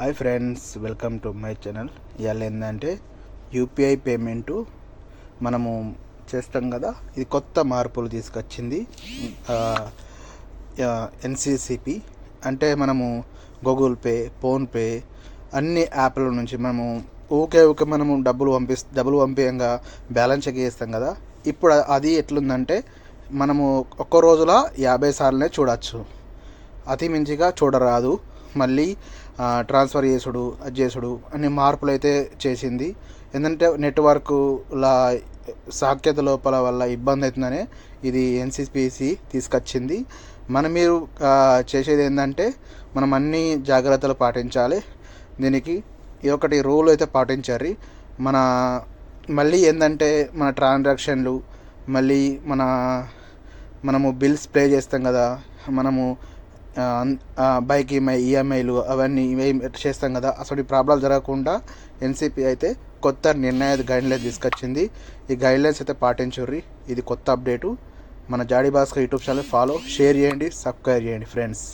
Hi friends, welcome to my channel. ఇవాళ ఏంటంటే UPI payment మనము చేస్తాం కదా, ఇది కొత్త మార్పులు తీసుకొచ్చింది ఎన్సిసిపి. అంటే మనము గూగుల్ పే, ఫోన్పే అన్ని యాప్ల నుంచి మనము ఊకే మనము డబ్బులు పంపేయంగా బ్యాలెన్స్ చెక్ చేస్తాం కదా. ఇప్పుడు అది ఎట్లుందంటే మనము ఒక్క రోజులో 50 సార్లనే చూడవచ్చు, అతి మించిగా చూడరాదు. మళ్ళీ ట్రాన్స్ఫర్ చేసుడు అన్ని మార్పులు అయితే చేసింది. ఏంటంటే నెట్వర్క్లా సాంకేతిక లోపాల వల్ల ఇబ్బంది అవుతుందనే ఇది ఎన్సిపిసి తీసుకొచ్చింది. మీరు చేసేది ఏంటంటే మనం అన్ని జాగ్రత్తలు పాటించాలి. దీనికి ఇది ఒకటి రూల్ అయితే పాటించారు. మళ్ళీ ఏంటంటే మన ట్రాన్సాక్షన్లు, మళ్ళీ మనము బిల్స్ పే చేస్తాం కదా, మనము బైక్ ఈఎంఐలు అవన్నీ చేస్తాం కదా, అసలు ప్రాబ్లం జరగకుండా ఎన్సిపి అయితే కొత్త గైడ్లైన్స్ తీసుకొచ్చింది. ఈ గైడ్లైన్స్ అయితే పాటించుర్రి. ఇది కొత్త అప్డేటు. మన Jadi Bhaskar YouTube channel follow, share చేయండి, సబ్స్క్రైబ్ చేయండి ఫ్రెండ్స్.